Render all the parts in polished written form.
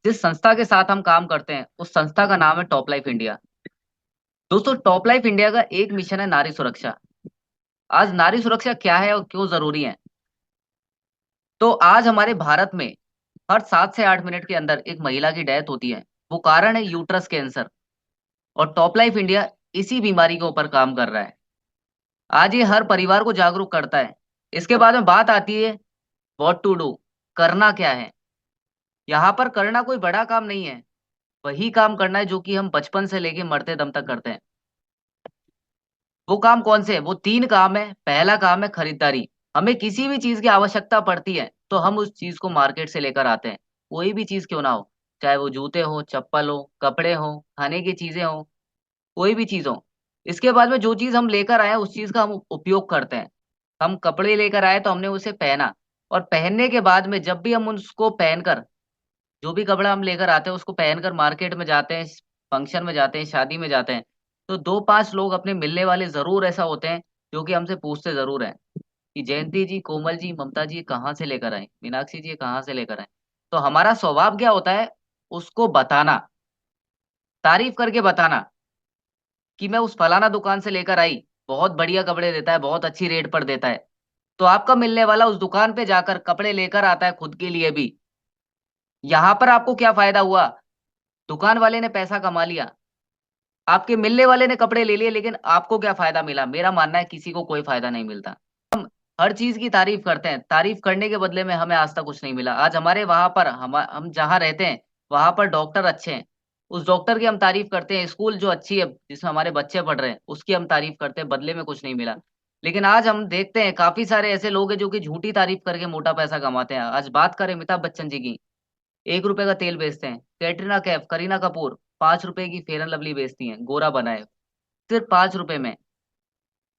जिस संस्था के साथ हम काम करते हैं उस संस्था का नाम है टॉप लाइफ इंडिया। दोस्तों, टॉप लाइफ इंडिया का एक मिशन है नारी सुरक्षा। आज नारी सुरक्षा क्या है और क्यों जरूरी है? तो आज हमारे भारत में हर 7 से 8 मिनट के अंदर एक महिला की डेथ होती है। वो कारण है यूट्रस कैंसर। और टॉप लाइफ इंडिया इसी बीमारी के ऊपर काम कर रहा है। आज ये हर परिवार को जागरूक करता है। इसके बाद में बात आती है व्हाट टू डू, करना क्या है। यहाँ पर करना कोई बड़ा काम नहीं है। वही काम करना है जो कि हम बचपन से लेके मरते दम तक करते हैं। वो काम कौन से है? वो 3 काम है। पहला काम है खरीदारी। हमें किसी भी चीज़ की आवश्यकता पड़ती है, तो हम उस चीज़ को मार्केट से लेकर आते हैं। कोई भी चीज़ क्यों ना हो, चाहे वो जूते हो, चप्पल हो, कपड़े हो, खाने की चीज़ें हो, कोई भी चीज़ हो। इसके बाद में जो चीज़ हम लेकर आए, उस चीज़ का हम उपयोग करते हैं। हम कपड़े लेकर आए, तो हमने उसे पहना और पहनने के बाद में जब भी हम उसको पहनकर जो भी कपड़ा हम लेकर आते हैं, उसको पहनकर मार्केट में जाते हैं, फंक्शन में जाते हैं, शादी में जाते हैं, तो 2-5 लोग अपने मिलने वाले ज़रूर ऐसा होते हैं, जो कि हमसे पूछते ज़रूर हैं कि जयंती जी, कोमल जी, ममता जी ये कहाँ से लेकर आए? मीनाक्षी जी ये कहाँ से लेकर आए? तो हमारा स्वभाव क्या होता है? उसको बताना, तारीफ़ करके बताना कि मैं उस फलाना दुकान से लेकर आई, बहुत बढ़िया कपड़े देता है, बहुत अच्छी रेट पर देता है। तो आपका मिलने वाला उस दुकान पे जाकर कपड़े लेकर आता है खुद के लिए भी। यहाँ पर आपको क्या फ़ायदा हुआ? दुकान वाले ने पैसा कमा लिया। आपके मिलने वाले ने कपड़े ले लिए, लेकिन आपको क्या फ़ायदा मिला? मेरा मानना है किसी को कोई फ़ायदा नहीं मिलता। हर चीज़ की तारीफ़ करते हैं, तारीफ़ करने के बदले में हमें आज तक कुछ नहीं मिला। आज हमारे वहाँ पर हम जहाँ रहते हैं, वहाँ पर डॉक्टर अच्छे हैं। उस डॉक्टर की हम तारीफ़ करते हैं, स्कूल जो अच्छी है, जिसमें हमारे बच्चे पढ़ रहे हैं, उसकी हम तारीफ़ करते हैं, बदले में कुछ नहीं मिला। लेकिन आज हम देखते हैं काफ़ी सारे ऐसे लोग हैं जो कि झूठी तारीफ़ करके मोटा पैसा कमाते हैं। आज बात करें अमिताभ बच्चन जी की, ₹1 का तेल बेचते हैं। कैटरीना कैफ, करीना कपूर ₹5 की फेयर एंड लवली बेचती हैं, गोरा बनाए, सिर्फ़ ₹5 में।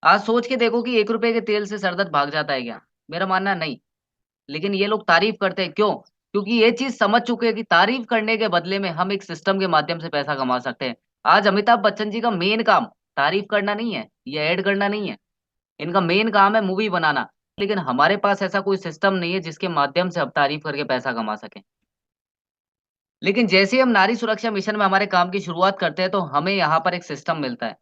आज सोच के देखो कि ₹1 के तेल से सर दर्द भाग जाता है क्या? मेरा मानना है नहीं। लेकिन ये लोग तारीफ़ करते हैं, क्यों? क्योंकि ये चीज़ समझ चुके हैं कि तारीफ़ करने के बदले में हम एक सिस्टम के माध्यम से पैसा कमा सकते हैं। आज अमिताभ बच्चन जी का मेन काम तारीफ़ करना नहीं है, ये ऐड करना नहीं है। इनका मेन काम है मूवी बनाना। लेकिन हमारे पास ऐसा कोई सिस्टम नहीं है जिसके माध्यम से हम तारीफ़ करके पैसा कमा सकें। लेकिन जैसे ही हम नारी सुरक्षा मिशन में हमारे काम की शुरुआत करते हैं, तो हमें यहाँ पर एक सिस्टम मिलता है।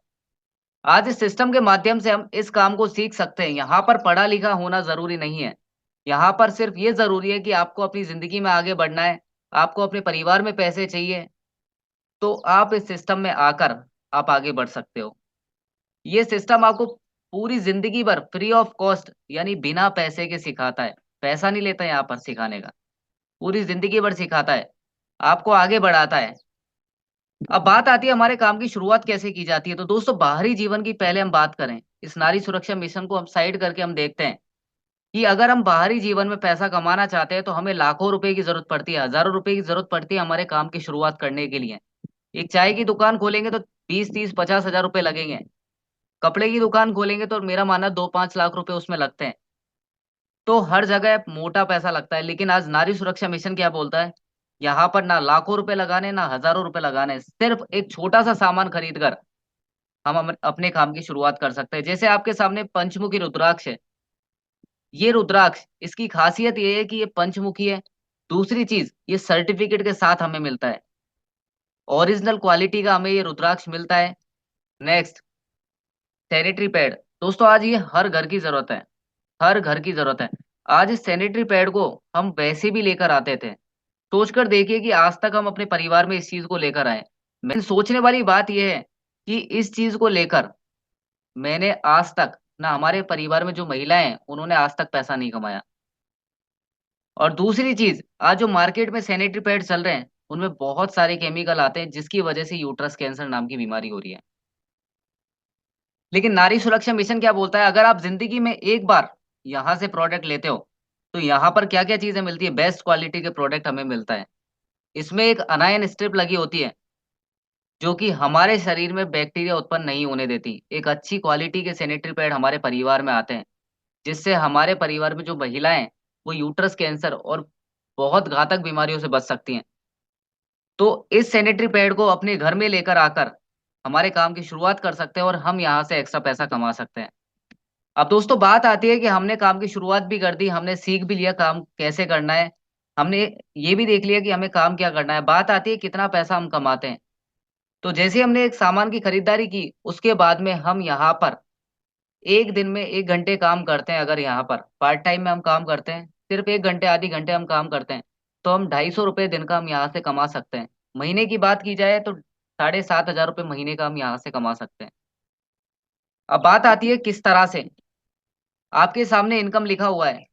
आज इस सिस्टम के माध्यम से हम इस काम को सीख सकते हैं। यहाँ पर पढ़ा-लिखा होना ज़रूरी नहीं है। यहाँ पर सिर्फ़ ये ज़रूरी है कि आपको अपनी ज़िंदगी में आगे बढ़ना है, आपको अपने परिवार में पैसे चाहिए, तो आप इस सिस्टम में आकर आप आगे बढ़ सकते हो। ये सिस्टम आपको पूरी ज़िंदगी भर फ्री ऑफ कॉस्ट यानी बिना पैसे के सिखाता है। पैसा नहीं लेता यहाँ पर सिखाने का, पूरी ज़िंदगी भर सिखाता है, आपको आगे बढ़ाता है। अब बात आती है हमारे काम की शुरुआत कैसे की जाती है। तो दोस्तों, बाहरी जीवन की पहले हम बात करें। इस नारी सुरक्षा मिशन को हम साइड करके हम देखते हैं कि अगर हम बाहरी जीवन में पैसा कमाना चाहते हैं, तो हमें लाखों रुपए की ज़रूरत पड़ती है, हज़ारों रुपए की ज़रूरत पड़ती है हमारे काम की शुरुआत करने के लिए। एक चाय की दुकान खोलेंगे तो 20, 30, 50 हज़ार रुपए लगेंगे। कपड़े की दुकान खोलेंगे तो मेरा मानना है 2-5 लाख रुपए उसमें लगते हैं। तो हर जगह मोटा पैसा लगता है। लेकिन आज नारी सुरक्षा मिशन क्या बोलता है? यहाँ पर ना लाखों रुपए लगाने, ना हज़ारों रुपए लगाने, सिर्फ़ एक छोटा-सा सामान खरीद कर हम अपने काम की शुरुआत कर सकते हैं। जैसे आपके सामने पंचमुखी रुद्राक्ष है। ये रुद्राक्ष, इसकी खासियत ये है कि ये पंचमुखी है। दूसरी चीज़, ये सर्टिफ़िकेट के साथ हमें मिलता है। ओरिजिनल क्वालिटी का हमें ये रुद्राक्ष मिलता है। Next, sanitary pad. दोस्तों, आज ये हर घर की ज़रूरत है, हर घर की ज़रूरत है। आज इस सैनिटरी पैड को हम वैसे भी लेकर आते थे। सोचकर देखिए कि आज तक हम अपने परिवार में इस चीज़ को लेकर आए। मैं सोचने वाली बात ये है कि इस चीज़ को लेकर मैंने आज तक ना हमारे परिवार में जो महिलाएँ हैं, उन्होंने आज तक पैसा नहीं कमाया। और दूसरी चीज़, आज जो मार्केट में सैनिटरी पैड चल रहे हैं, उनमें बहुत सारे केमिकल आते हैं, जिसकी वजह से यूट्रस कैंसर नाम की बीमारी हो रही है। लेकिन नारी सुरक्षा मिशन क्या बोलता है, अगर आप ज़िंदगी में एक बार यहाँ से प्रोडक्ट लेते हो, तो यहाँ पर क्या-क्या चीज़ें मिलती है, बेस्ट क्वालिटी के प्रोडक्ट हमें मिलता है। इसमें एक अनायन स्ट्रिप लगी होती है, जो कि हमारे शरीर में बैक्टीरिया उत्पन्न नहीं होने देती। एक अच्छी क्वालिटी के सैनिटरी पैड हमारे परिवार में आते हैं, जिससे हमारे परिवार में जो महिलाएँ हैं, वो यूट्रस कैंसर और बहुत घातक बीमारियों से बच सकती हैं। तो इस सैनिटरी पैड को अपने घर में लेकर आकर हमारे काम की शुरुआत कर सकते हैं और हम यहाँ से एक्स्ट्रा पैसा कमा सकते हैं। अब दोस्तों, बात आती है कि हमने काम की शुरुआत भी कर दी, हमने सीख भी लिया काम कैसे करना है। हमने ये भी देख लिया कि हमें काम क्या करना है, बात आती है कितना पैसा हम कमाते हैं। तो जैसे ही हमने एक सामान की खरीदारी की, उसके बाद में हम यहाँ पर एक दिन में 1 घंटे काम करते हैं। अगर यहाँ पर पार्ट टाइम में हम काम करते हैं, सिर्फ 1 घंटे आधी घंटे हम काम करते हैं, तो हम 250 रुपये दिन का हम यहाँ से कमा सकते हैं। महीने की बात की जाए तो 7,500 रुपये महीने का हम यहाँ से कमा सकते हैं। अब बात आती है किस तरह से। आपके सामने इनकम लिखा हुआ है,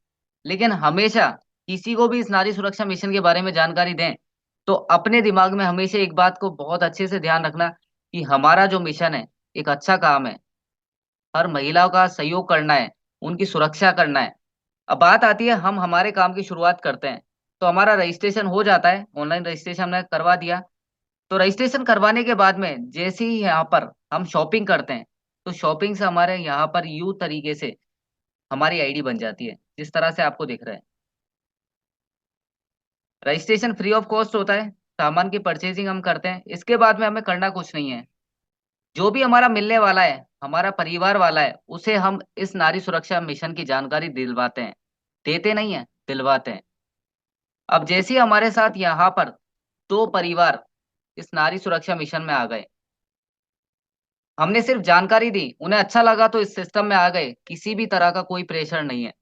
लेकिन हमेशा किसी को भी इस नारी सुरक्षा मिशन के बारे में जानकारी दें तो अपने दिमाग में हमेशा एक बात को बहुत अच्छे से ध्यान रखना कि हमारा जो मिशन है एक अच्छा काम है। हर महिलाओं का सहयोग करना है, उनकी सुरक्षा करना है। अब बात आती है हम हमारे काम की शुरुआत करते हैं, तो हमारा रजिस्ट्रेशन हो जाता है। ऑनलाइन रजिस्ट्रेशन हमने करवा दिया। तो रजिस्ट्रेशन करवाने के बाद में जैसे ही यहाँ पर हम शॉपिंग करते हैं, तो शॉपिंग से हमारे यहाँ पर यू तरीके से हमारी आईडी बन जाती है, जिस तरह से आपको दिख रहा है। रजिस्ट्रेशन फ्री ऑफ कॉस्ट होता है। सामान की परचेजिंग हम करते हैं, इसके बाद में हमें करना कुछ नहीं है। जो भी हमारा मिलने वाला है, हमारा परिवार वाला है, उसे हम इस नारी सुरक्षा मिशन की जानकारी दिलवाते हैं। देते नहीं है, दिलवाते हैं। अब जैसे ही हमारे साथ यहाँ पर 2 परिवार इस नारी सुरक्षा मिशन में आ गए, हमने सिर्फ जानकारी दी, उन्हें अच्छा लगा तो इस सिस्टम में आ गए, किसी भी तरह का कोई प्रेशर नहीं है।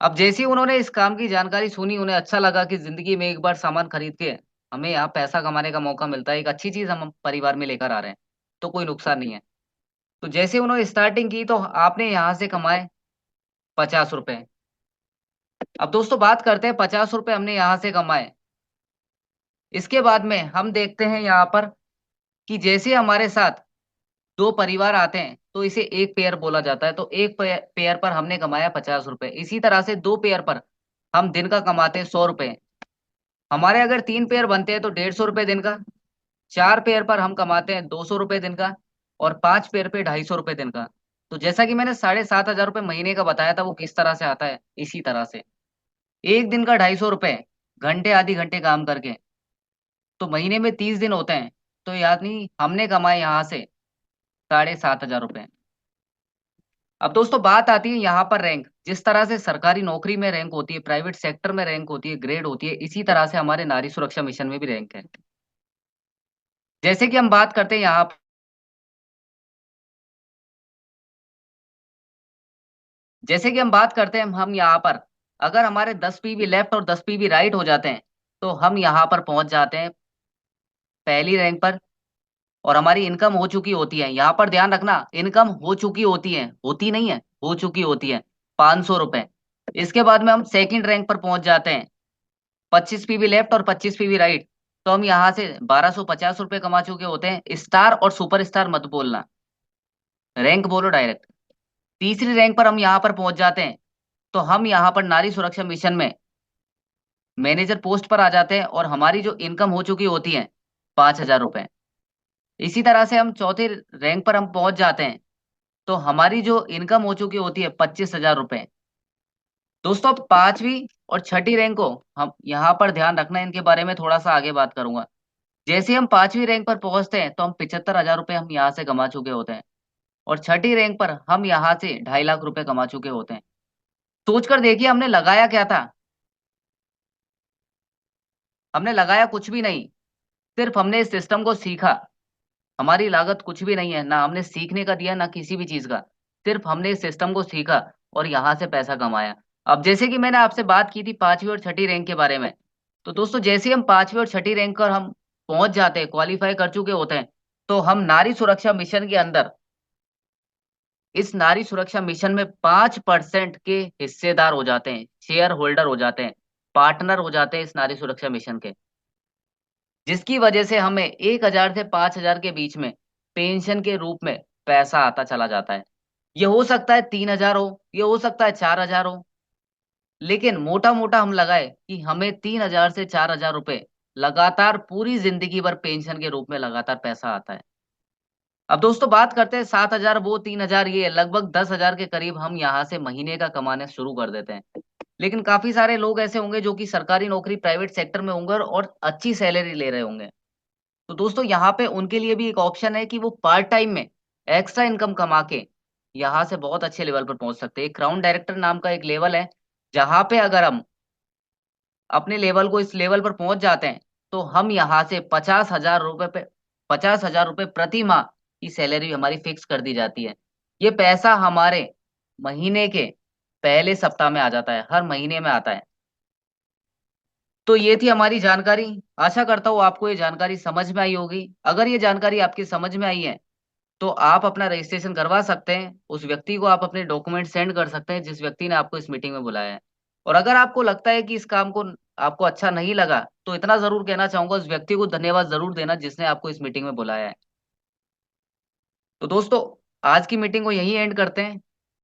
अब जैसे ही उन्होंने इस काम की जानकारी सुनी, उन्हें अच्छा लगा कि जिंदगी में एक बार सामान खरीद के हमें यहाँ पैसा कमाने का मौका मिलता है, एक अच्छी चीज हम परिवार में लेकर आ रहे हैं, तो कोई नुकसान नहीं है। तो जैसे उन्होंने स्टार्टिंग की तो आपने यहाँ से कमाए 50 रुपए। अब दोस्तों बात करते हैं 50 रुपए हमने यहाँ से कमाए। इसके बाद में हम देखते हैं यहाँ पर कि जैसे हमारे साथ 2 परिवार आते हैं तो इसे एक पेयर बोला जाता है। तो एक पेयर पर हमने कमाया 50 रुपए। इसी तरह से 2 पेयर पर हम दिन का कमाते हैं 100 रुपए। हमारे अगर 3 पेयर बनते हैं तो 150 रुपए दिन का। 4 पेयर पर हम कमाते हैं 200 रुपए दिन का। और 5 पेयर पे 250 रुपए दिन का। तो जैसा कि मैंने 7,500 रुपए महीने का बताया था, वो किस तरह से आता है, इसी तरह से एक दिन का 250 रुपए, घंटे आधी घंटे काम करके, तो महीने में 30 दिन होते हैं। तो यानी हमने कमाए यहाँ से 7,500 रुपए। अब दोस्तों बात आती है यहाँ पर रैंक। जिस तरह से सरकारी नौकरी में रैंक होती है, प्राइवेट सेक्टर में रैंक होती है, ग्रेड होती है, इसी तरह से हमारे नारी सुरक्षा मिशन में भी रैंक है। जैसे कि हम बात करते हैं यहाँ, जैसे कि हम बात करते हैं हम यहाँ पर, अगर हमारे 10 पीवी लेफ्ट और 10 पीवी राइट हो जाते हैं, तो हम यहाँ पर पहुंच जाते हैं पहली रैंक पर। और हमारी इनकम हो चुकी होती है, यहाँ पर ध्यान रखना, इनकम हो चुकी होती है, होती नहीं है, हो चुकी होती है, 500 रुपए। इसके बाद में हम सेकंड रैंक पर पहुंच जाते हैं, 25 पीवी लेफ्ट और 25 पीवी राइट। तो हम यहाँ से 1,250 रुपये कमा चुके होते हैं। स्टार और सुपर स्टार मत बोलना, रैंक बोलो डायरेक्ट। तीसरी रैंक पर हम यहाँ पर पहुंच जाते हैं, तो हम यहाँ पर नारी सुरक्षा मिशन में मैनेजर पोस्ट पर आ जाते हैं और हमारी जो इनकम हो चुकी होती है 5,000 रुपये। इसी तरह से हम चौथे रैंक पर हम पहुंच जाते हैं, तो हमारी जो इनकम हो चुकी होती है 25,000 रुपये। दोस्तों अब पांचवी और छठी रैंक को हम यहाँ पर ध्यान रखना है, इनके बारे में थोड़ा सा आगे बात करूंगा। जैसे हम पांचवी रैंक पर पहुंचते हैं तो हम 75,000 रुपये हम यहाँ से कमा चुके होते हैं। और छठी रैंक पर हम यहाँ से 2.5 लाख रुपए कमा चुके होते हैं। सोचकर देखिए हमने लगाया क्या था। हमने लगाया कुछ भी नहीं, सिर्फ हमने इस सिस्टम को सीखा। हमारी लागत कुछ भी नहीं है, ना हमने सीखने का दिया ना किसी भी चीज का। सिर्फ हमने इस सिस्टम को सीखा और यहाँ से पैसा कमाया। अब जैसे कि मैंने आपसे बात की थी पांचवी और छठी रैंक के बारे में, तो दोस्तों जैसे ही हम पांचवी और छठी रैंक पर हम पहुंच जाते हैं, क्वालिफाई कर चुके होते हैं, तो हम नारी सुरक्षा मिशन के अंदर, इस नारी सुरक्षा मिशन में 5% के हिस्सेदार हो जाते हैं, शेयर होल्डर हो जाते हैं, पार्टनर हो जाते हैं इस नारी सुरक्षा मिशन के। जिसकी वजह से हमें 1,000 से 5,000 के बीच में पेंशन के रूप में पैसा आता चला जाता है। ये हो सकता है 3,000 हो, ये हो सकता है 4,000 हो, लेकिन मोटा मोटा हम लगाए कि हमें 3,000 से 4,000 रुपए लगातार पूरी जिंदगी भर पेंशन के रूप में लगातार पैसा आता है। अब दोस्तों बात करते हैं 7,000 वो 3,000 ये, लगभग 10,000 के करीब हम यहाँ से महीने का कमाने शुरू कर देते हैं। लेकिन काफी सारे लोग ऐसे होंगे जो कि सरकारी नौकरी प्राइवेट सेक्टर में होंगे और अच्छी सैलरी ले रहे होंगे। तो दोस्तों यहाँ पे उनके लिए भी एक ऑप्शन है कि वो पार्ट टाइम में एक्स्ट्रा इनकम कमा के यहाँ से बहुत अच्छे लेवल पर पहुंच सकते हैं। एक क्राउन डायरेक्टर नाम का एक लेवल है, जहाँ पे अगर हम अपने लेवल को इस लेवल पर पहुंच जाते हैं, तो हम यहाँ से 50,000 रुपये प्रति माह की सैलरी हमारी फिक्स कर दी जाती है। ये पैसा हमारे महीने के पहले सप्ताह में आ जाता है, हर महीने में आता है। तो ये थी हमारी जानकारी। आशा करता हूँ आपको ये जानकारी समझ में आई होगी। अगर ये जानकारी आपकी समझ में आई है तो आप अपना रजिस्ट्रेशन करवा सकते हैं। उस व्यक्ति को आप अपने डॉक्यूमेंट सेंड कर सकते हैं जिस व्यक्ति ने आपको इस मीटिंग में बुलाया है। और अगर आपको लगता है कि इस काम को आपको अच्छा नहीं लगा, तो इतना जरूर कहना चाहूंगा, उस व्यक्ति को धन्यवाद जरूर देना जिसने आपको इस मीटिंग में बुलाया है। तो दोस्तों, आज की मीटिंग को यहीं एंड करते हैं।